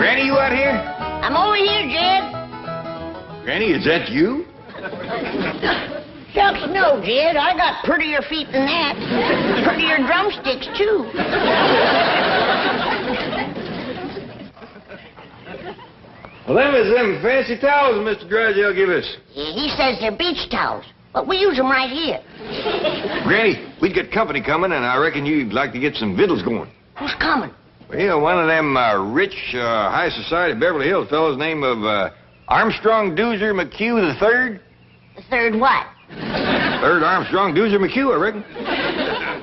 Granny, you out here? I'm over here, Jed. Granny, is that you? Shucks, no, Jed. I got prettier feet than that. Prettier drumsticks, too. Well, them is them fancy towels Mr. Drysdale give us. Yeah, he says they're beach towels, but we use them right here. Granny, we've got company coming, and I reckon you'd like to get some victuals going. Who's coming? Well, one of them rich, high society Beverly Hills fellows named of Armstrong Doozer McHugh III. The third what? Third Armstrong Doozer McHugh, I reckon.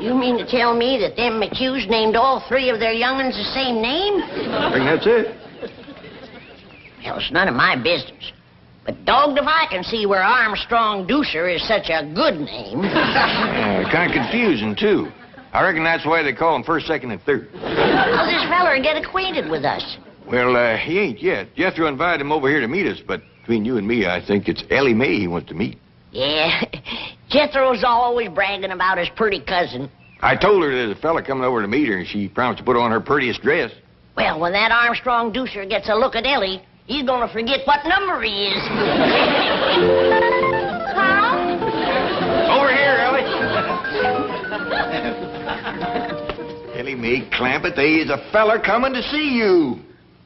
You mean to tell me that them McHughes named all three of their young'uns the same name? I reckon that's it. Well, it's none of my business. But dogged if I can see where Armstrong Doozer is such a good name. Kind of confusing, too. I reckon that's why they call him first, second, and third. How's this feller get acquainted with us? Well, he ain't yet. Jethro invited him over here to meet us, but between you and me, I think it's Ellie Mae he wants to meet. Yeah, Jethro's always bragging about his pretty cousin. I told her there's a fella coming over to meet her, and she promised to put on her prettiest dress. Well, when that Armstrong Doozer gets a look at Ellie, he's gonna forget what number he is. Carl? Over here, Ellie. Ellie Mae Clampett, there is a fella coming to see you.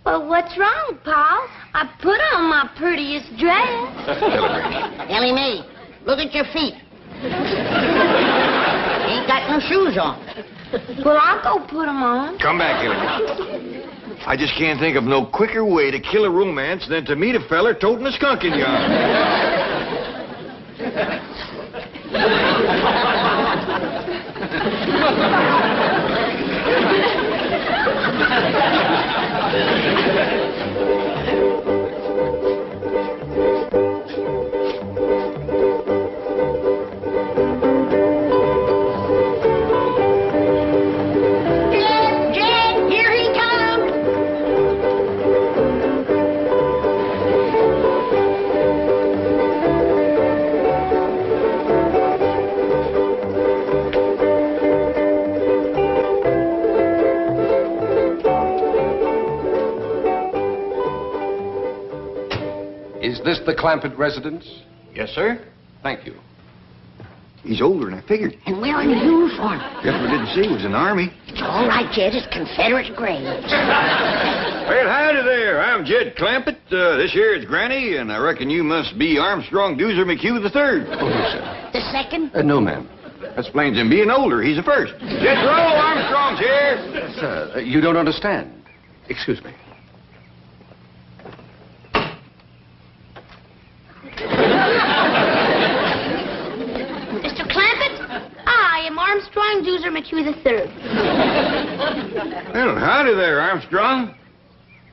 Well, what's wrong, Paul? I put on my prettiest dress. Ellie Mae, look at your feet. Ain't got no shoes on. Well, I'll go put them on. Come back, Ellie Mae. I just can't think of no quicker way to kill a romance than to meet a feller toting a skunk in your arm. Is this the Clampett residence? Yes, sir. Thank you. He's older than I figured. And wearing a uniform. Jethro didn't see he was in the Army. It's all right, Jed. It's Confederate graves. Well, howdy there. I'm Jed Clampett. This here is Granny, and I reckon you must be Armstrong Doozer McHugh III. Oh, no, sir. The second? No, ma'am. That explains him being older. He's the first. Jethro, Armstrong's here. Sir, you don't understand. Excuse me. Mr. Clampett, I am Armstrong Doozer McHugh III. Well, howdy there, Armstrong.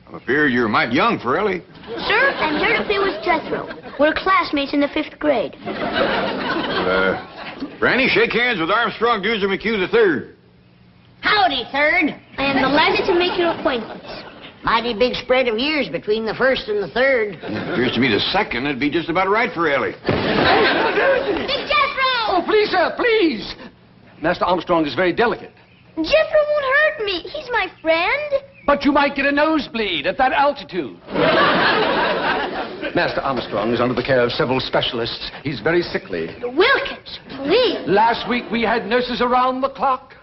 I'm afraid you're mighty young for Ellie. Sir, I'm here to play with Jethro. We're classmates in the 5th grade. Granny, shake hands with Armstrong Doozer McHugh III. Howdy, third. I am delighted to make your acquaintance. Mighty big spread of years between the first and the third. Appears to me the second would be just about right for Ellie. Big Jethro! Oh, please, sir, please. Master Armstrong is very delicate. Jethro won't hurt me. He's my friend. But you might get a nosebleed at that altitude. Master Armstrong is under the care of several specialists. He's very sickly. Wilkins, please. Last week we had nurses around the clock.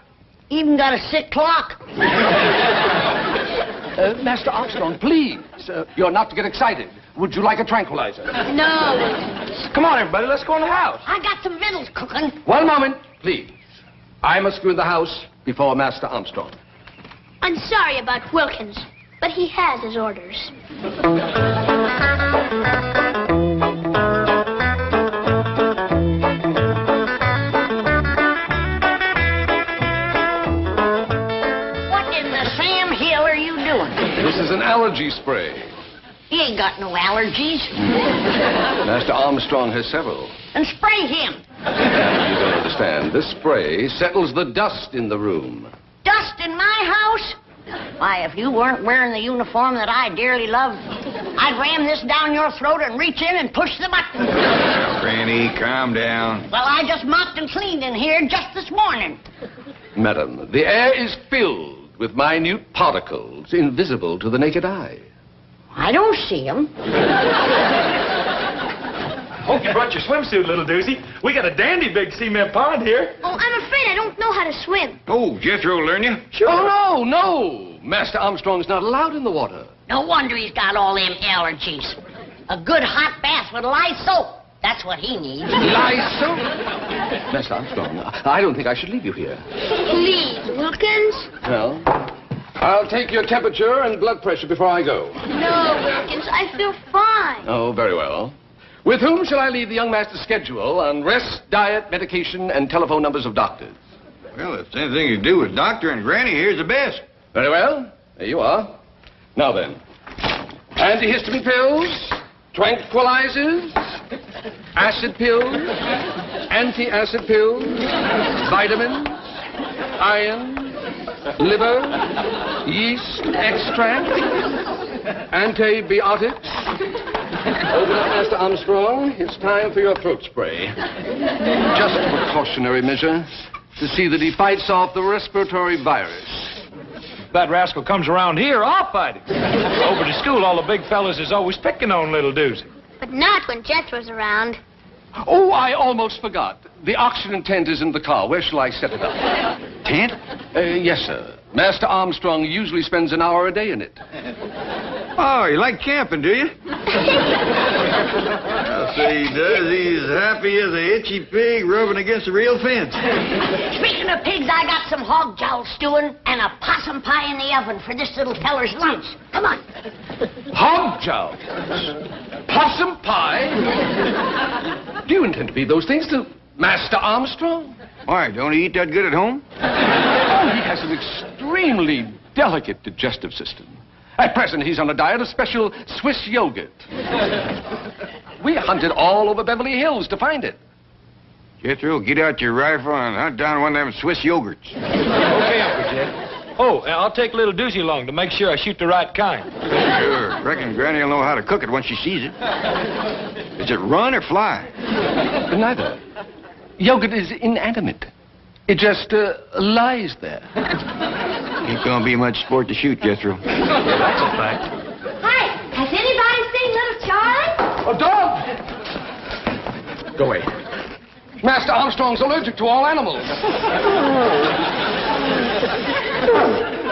Even got a sick clock. Master Armstrong, please. You're not to get excited. Would you like a tranquilizer? No. Come on, everybody. Let's go in the house. I got some victuals cooking. One moment, please. I must go in the house before Master Armstrong. I'm sorry about Wilkins, but he has his orders. What in the Sam Hill are you doing? This is an allergy spray. He ain't got no allergies. Master Armstrong has several. And spray him. You don't understand. This spray settles the dust in the room. Dust in my house? Why, if you weren't wearing the uniform that I dearly love, I'd ram this down your throat and reach in and push the button. Now, Granny, calm down. Well, I just mopped and cleaned in here just this morning. Madam, the air is filled with minute particles invisible to the naked eye. I don't see him. Hope you brought your swimsuit, little doozy. We got a dandy big cement pond here. Oh, I'm afraid I don't know how to swim. Oh, Jethro will learn you. Oh, no. Master Armstrong's not allowed in the water. No wonder he's got all them allergies. A good hot bath with lye soap. That's what he needs. Lysol? Master Armstrong, I don't think I should leave you here. Please, Wilkins. Well, I'll take your temperature and blood pressure before I go. No, Wilkins, I feel fine. Oh, very well. With whom shall I leave the young master's schedule on rest, diet, medication, and telephone numbers of doctors? Well, if it's anything to do with Doctor and Granny, here's the best. Very well. There you are. Now then, antihistamine pills, tranquilizers, acid pills, anti-acid pills, vitamins, iron, liver, yeast extract, antibiotics. Open up, Master Armstrong. It's time for your throat spray. Just a precautionary measure to see that he fights off the respiratory virus. If that rascal comes around here, I'll fight him. Over to school, all the big fellas is always picking on little doozy. But not when Jethro's around. Oh, I almost forgot. The oxygen tent is in the car. Where shall I set it up? Tent? Yes, sir. Master Armstrong usually spends an hour a day in it. Oh, you like camping, do you? I'll say he does. He's happy as a itchy pig rubbing against a real fence. Speaking of pigs, I got some hog jowl stewing and a possum pie in the oven for this little feller's lunch. Come on. Hog jowl. Possum pie. Do you intend to feed those things to Master Armstrong? Why, don't he eat that good at home? Oh, he has an extremely delicate digestive system. At present, he's on a diet of special Swiss yogurt. We hunted all over Beverly Hills to find it. Jethro, get out your rifle and hunt down one of them Swiss yogurts. Okay, Uncle Jed. Oh, and I'll take little doozy along to make sure I shoot the right kind. Sure. Reckon Granny will know how to cook it once she sees it. Does it run or fly? Neither. Yogurt is inanimate. It just lies there. Ain't gonna be much sport to shoot, Jethro. That's a fact. Hi, has anybody seen little Charlie? A dog! Go away. Master Armstrong's allergic to all animals.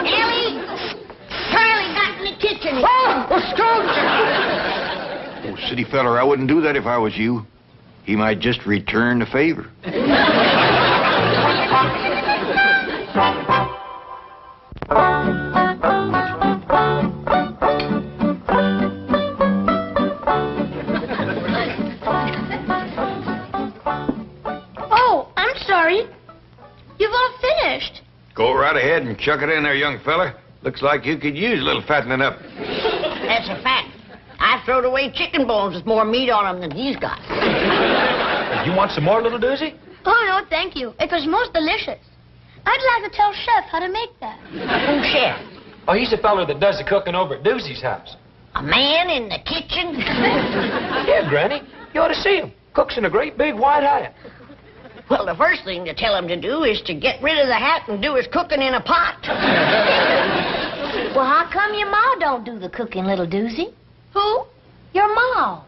Ellie, Charlie got in the kitchen. Ah! A skunk! Oh, city feller, I wouldn't do that if I was you. He might just return the favor. Oh, I'm sorry. You've all finished. Go right ahead and chuck it in there, young fella. Looks like you could use a little fattening up. That's a fact. I throwed away chicken bones with more meat on them than he's got. You want some more, little doozy? Oh, no, thank you. It was most delicious. I'd like to tell Chef how to make that. Who's chef? Oh, he's the fella that does the cooking over at Doozy's house. A man in the kitchen? Yeah, Granny. You ought to see him. Cooks in a great big white hat. Well, the first thing to tell him to do is to get rid of the hat and do his cooking in a pot. Well, how come your ma don't do the cooking, little doozy? Who? Your ma.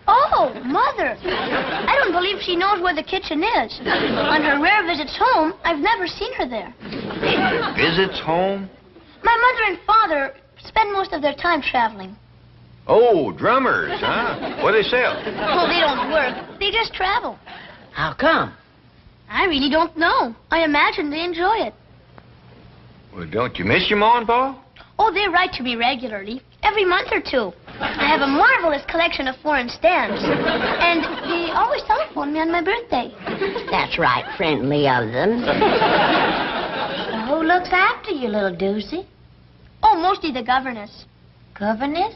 Oh, Mother. I don't believe she knows where the kitchen is. On her rare visits home, I've never seen her there. Visits home? My mother and father spend most of their time traveling. Oh, drummers, huh? What do they sell? Oh, they don't work. They just travel. How come? I really don't know. I imagine they enjoy it. Well, don't you miss your ma and pa? Oh, they write to me regularly, every month or two. I have a marvelous collection of foreign stamps. And they always telephone me on my birthday. That's right, friendly of them. Well, who looks after you, little doozy? Oh, mostly the governess. Governess?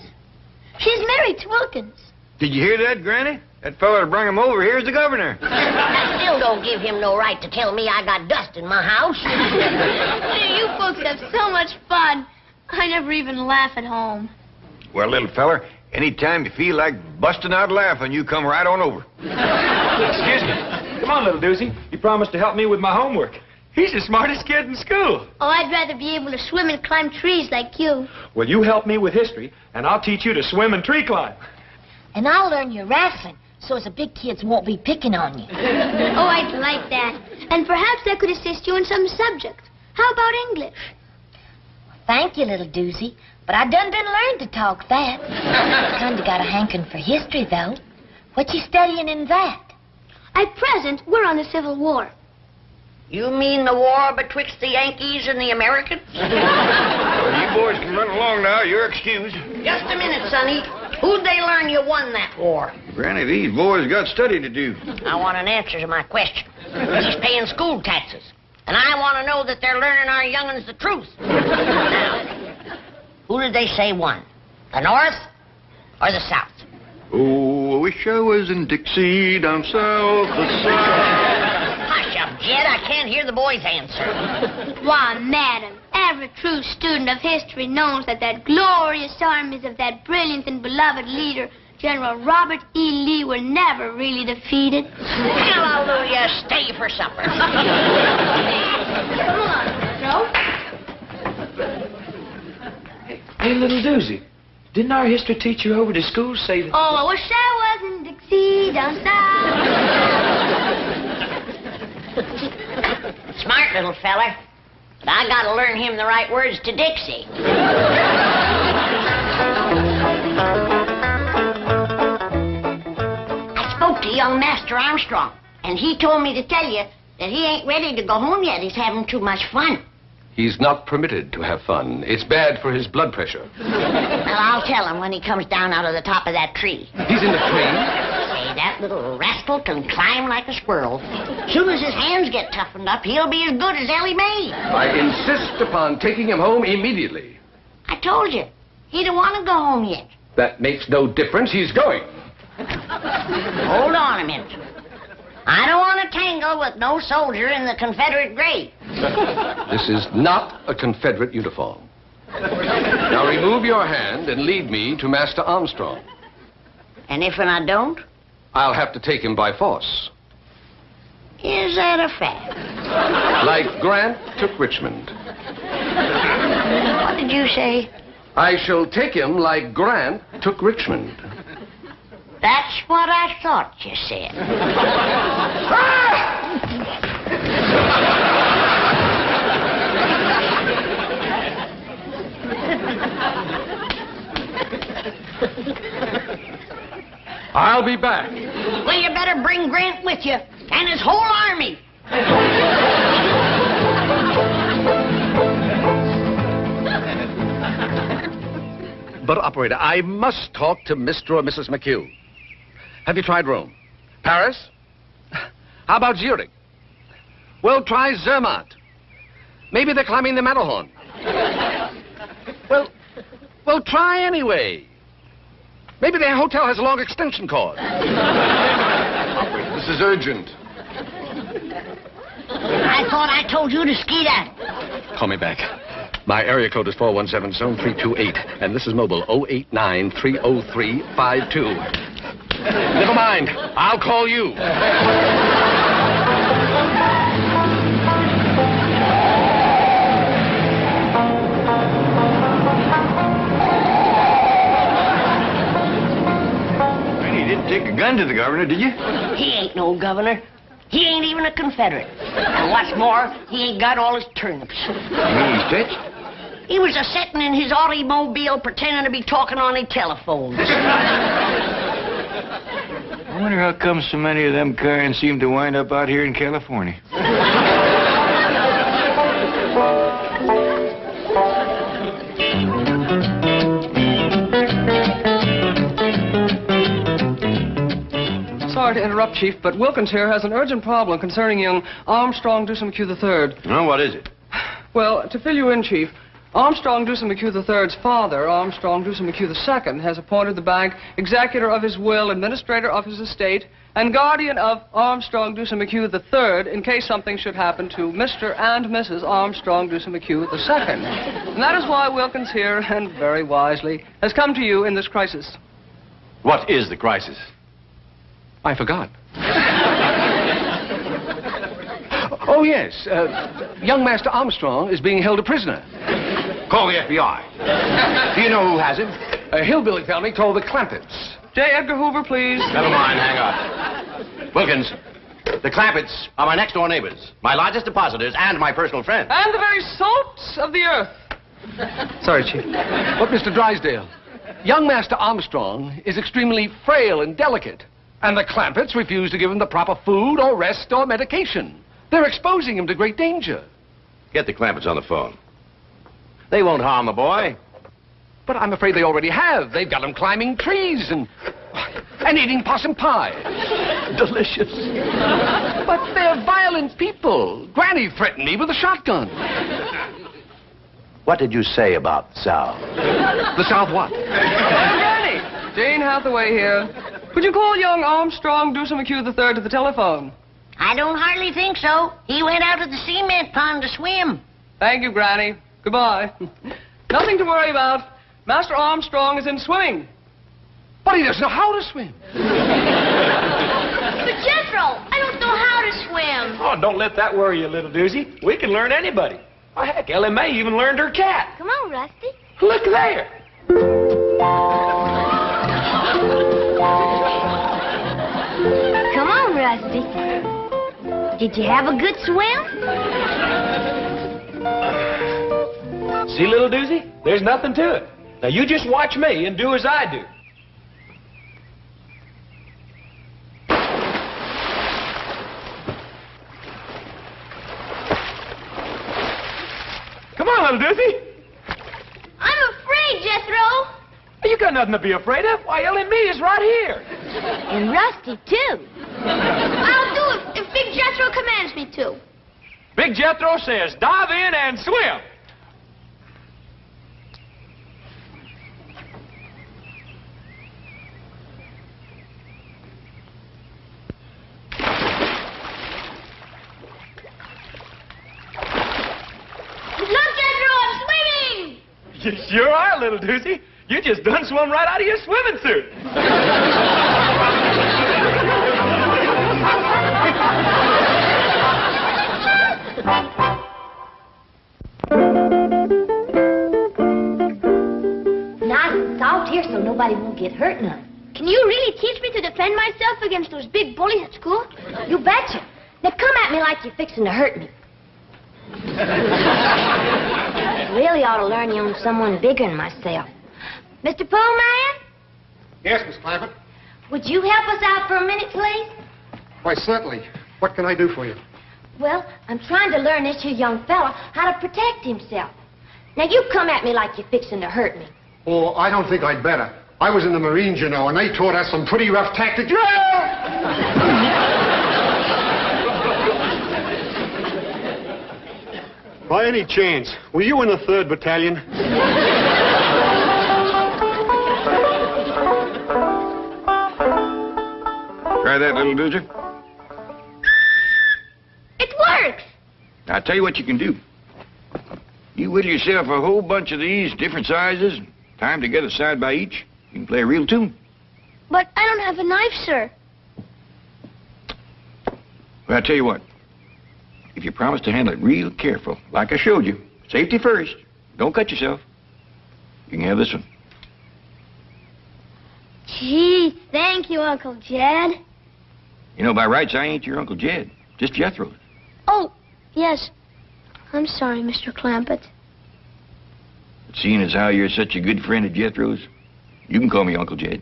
She's married to Wilkins. Did you hear that, Granny? That fella that brought him over here is the governor. That still don't give him no right to tell me I got dust in my house. You folks have so much fun. I never even laugh at home. Well, little feller, anytime you feel like busting out laughing, you come right on over. Excuse me. Come on, little doozy. You promised to help me with my homework. He's the smartest kid in school. Oh, I'd rather be able to swim and climb trees like you. Well, you help me with history, and I'll teach you to swim and tree climb. And I'll learn your wrestling, so as the big kids won't be picking on you. Oh, I'd like that. And perhaps I could assist you in some subject. How about English? Thank you, little doozy. But I done learned to talk that. Kinda got a hankering for history, though. What you studying in that? At present, we're on the Civil War. You mean the war betwixt the Yankees and the Americans? Well, you boys can run along now. You're excused. Just a minute, Sonny. Who'd they learn you won that war? Granny, these boys got study to do. I want an answer to my question. He's paying school taxes. And I want to know that they're learning our young'uns the truth. Now, who did they say won? The North or the South? Oh, I wish I was in Dixie down south, the South. Hush up, Jed. I can't hear the boy's answer. Why, madam, every true student of history knows that glorious armies of that brilliant and beloved leader, General Robert E. Lee, were never really defeated. Hallelujah. Stay for supper. Come on, Jethro. Hey, little doozy. Didn't our history teacher over to school say that... Oh, I wish I was in Dixie down south. Smart little feller. But I gotta learn him the right words to Dixie. I spoke to young Master Armstrong, and he told me to tell you that he ain't ready to go home yet. He's having too much fun. He's not permitted to have fun. It's bad for his blood pressure. Well, I'll tell him when he comes down out of the top of that tree. He's in the tree? Say, that little rascal can climb like a squirrel. Soon as his hands get toughened up, he'll be as good as Ellie Mae. I insist upon taking him home immediately. I told you, he don't want to go home yet. That makes no difference. He's going. Hold on a minute. I don't want to tangle with no soldier in the Confederate grave. This is not a Confederate uniform. Now remove your hand and lead me to Master Armstrong. And if I don't? I'll have to take him by force. Is that a fact? Like Grant took Richmond. What did you say? I shall take him like Grant took Richmond. That's what I thought you said. I'll be back. Well, you better bring Grant with you, and his whole army. But, operator, I must talk to Mr. or Mrs. McHugh. Have you tried Rome? Paris? How about Zurich? Well, try Zermatt. Maybe they're climbing the Matterhorn. Well, try anyway. Maybe their hotel has a long extension cord. Operator, this is urgent. I thought I told you to skedaddle. Call me back. My area code is 417 zone 328, and this is mobile 089-303-52. Never mind. I'll call you. You didn't take a gun to the governor, did you? He ain't no governor. He ain't even a Confederate. And what's more, he ain't got all his turnips. You mean he's touched? He was a-setting in his automobile pretending to be talking on the telephones. I wonder how come so many of them kinds seem to wind up out here in California. Sorry to interrupt, Chief, but Wilkins here has an urgent problem concerning young Armstrong Dewson McHugh III. No, what is it? Well, to fill you in, Chief, Armstrong Dewson McHugh III's father, Armstrong Dewson McHugh II, has appointed the bank executor of his will, administrator of his estate, and guardian of Armstrong Dewson McHugh III in case something should happen to Mr. and Mrs. Armstrong Dewson McHugh II. And that is why Wilkins here, and very wisely, has come to you in this crisis. What is the crisis? I forgot. Oh, yes. Young Master Armstrong is being held a prisoner. Call the FBI. Do you know who has him? A hillbilly family called the Clampetts. J. Edgar Hoover, please. Never mind, hang on. Wilkins, the Clampetts are my next-door neighbors, my largest depositors, and my personal friends. And the very salt of the earth. Sorry, Chief. But, Mr. Drysdale, young Master Armstrong is extremely frail and delicate, and the Clampetts refuse to give him the proper food or rest or medication. They're exposing him to great danger. Get the Clampetts on the phone. They won't harm the boy. But I'm afraid they already have. They've got him climbing trees and eating possum pie. Delicious. But they're violent people. Granny threatened me with a shotgun. What did you say about the South? The South what? Granny! Jane Hathaway here. Could you call young Armstrong Deuce McHugh III to the telephone? I don't hardly think so. He went out to the cement pond to swim. Thank you, Granny. Goodbye. Nothing to worry about. Master Armstrong is in swimming. But he doesn't know how to swim. But Jethro, I don't know how to swim. Oh, don't let that worry you, little doozy. We can learn anybody. Oh, heck, Ellen May even learned her cat. Come on, Rusty. Look there. Come on, Rusty. Did you have a good swim? See, little doozy? There's nothing to it. Now, you just watch me and do as I do. Come on, little doozy. I'm afraid, Jethro. You got nothing to be afraid of. Why, Ellen May is right here. And Rusty, too. I'll do it if Big Jethro commands me to. Big Jethro says dive in and swim. Look, Jethro, I'm swimming! You sure are, little doozy. You just done swum right out of your swimming suit. Nice and soft here so nobody won't get hurt none. Can you really teach me to defend myself against those big bullies at school? You betcha. Now come at me like you're fixing to hurt me. Really ought to learn you on someone bigger than myself. Mr. Pullman, Yes, Miss Clampett. would you help us out for a minute, please? Why, certainly. What can I do for you? Well, I'm trying to learn this here young fella how to protect himself. Now, you come at me like you're fixing to hurt me. Oh, I don't think I'd better. I was in the Marines, you know, and they taught us some pretty rough tactics. By any chance, were you in the 3rd Battalion? Try that, little doozer. It works! I'll tell you what you can do. You whittle yourself a whole bunch of these, different sizes, tie them together side by each. You can play a real tune. But I don't have a knife, sir. Well, I'll tell you what. If you promise to handle it real careful, like I showed you, safety first, don't cut yourself, you can have this one. Gee, thank you, Uncle Jed. You know, by rights, I ain't your Uncle Jed, just Jethro. Oh, yes. I'm sorry, Mr. Clampett. But seeing as how you're such a good friend of Jethro's, you can call me Uncle Jed.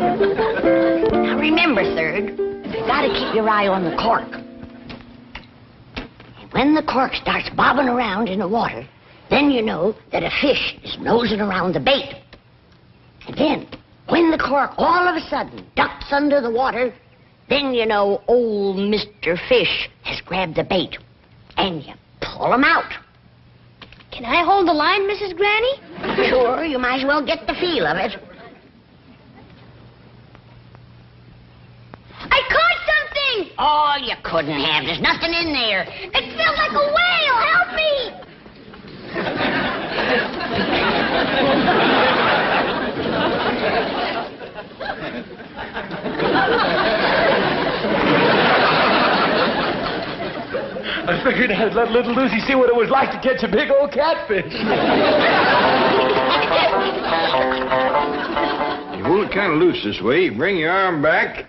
Now remember, Third, you gotta keep your eye on the cork. And when the cork starts bobbing around in the water, then you know that a fish is nosing around the bait. And then, when the cork all of a sudden ducks under the water, then you know old Mr. Fish has grabbed the bait. And you pull him out. Can I hold the line, Mrs. Granny? Sure, you might as well get the feel of it. I caught something! Oh, you couldn't have. There's nothing in there. It feels like a whale! Help me! figured I'd let little Lucy see what it was like to catch a big old catfish. You hold it kind of loose this way. You bring your arm back,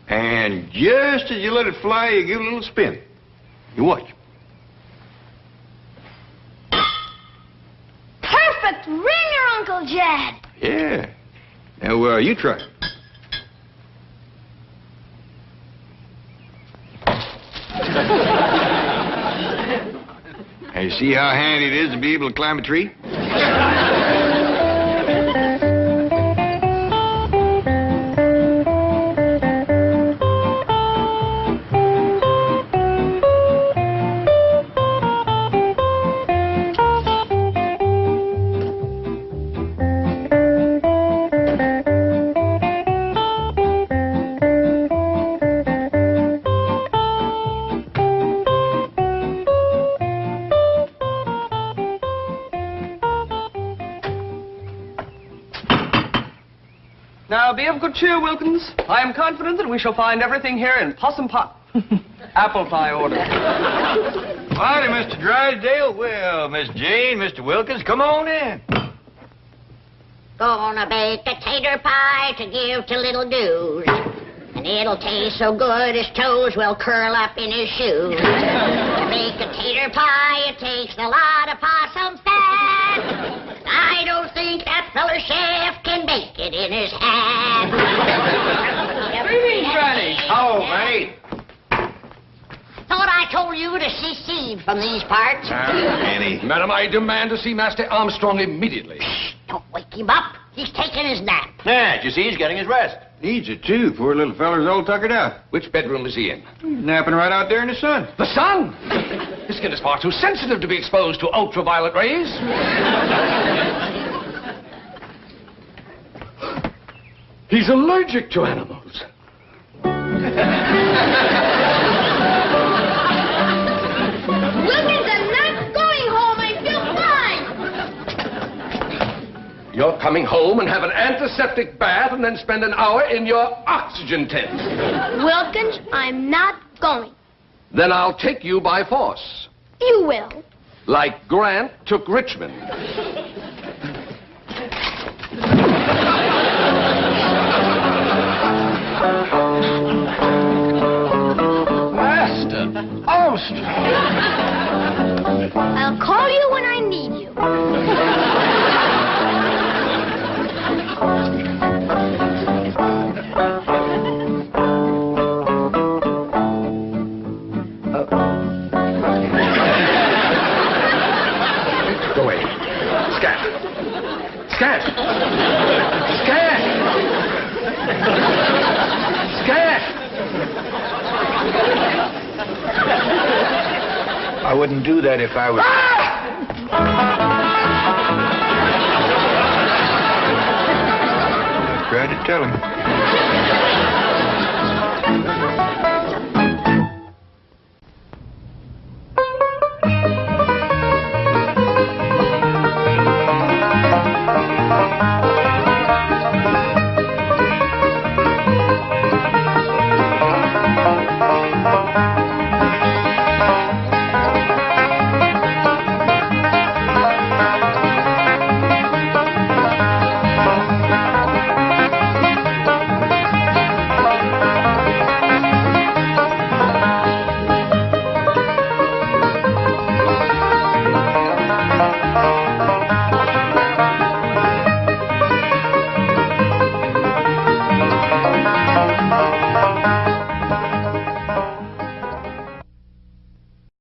and just as you let it fly, you give it a little spin. You watch. Perfect ringer, Uncle Jed. Yeah. Now, you try. Now, you see how handy it is to be able to climb a tree? Now, be of good cheer, Wilkins. I am confident that we shall find everything here in possum pot. Apple pie order. Howdy, Mr. Drysdale. Well, Miss Jane, Mr. Wilkins, come on in. Gonna bake a tater pie to give to little Dews. And it'll taste so good his toes will curl up in his shoes. To make a tater pie, it takes a lot of possum fat. I don't think that feller chef can bake it in his hat. Greetings, Granny. Oh, mate. Thought I told you to secede from these parts. Annie. Madam, I demand to see Master Armstrong immediately. Don't wake him up. He's taking his nap. Yeah, you see, he's getting his rest. Needs it, too. Poor little feller's all tuckered out. Which bedroom is he in? Napping right out there in the sun. The sun! His skin is far too sensitive to be exposed to ultraviolet rays. He's allergic to animals. Wilkins, I'm not going home. I feel fine. You're coming home and have an antiseptic bath and then spend an hour in your oxygen tent. Wilkins, I'm not going. Then I'll take you by force. You will. Like Grant took Richmond. Master Armstrong. I'll call you when I need you. Go away. Scat. Scat. Scat. Scat. I wouldn't do that if I was... I tried to tell him.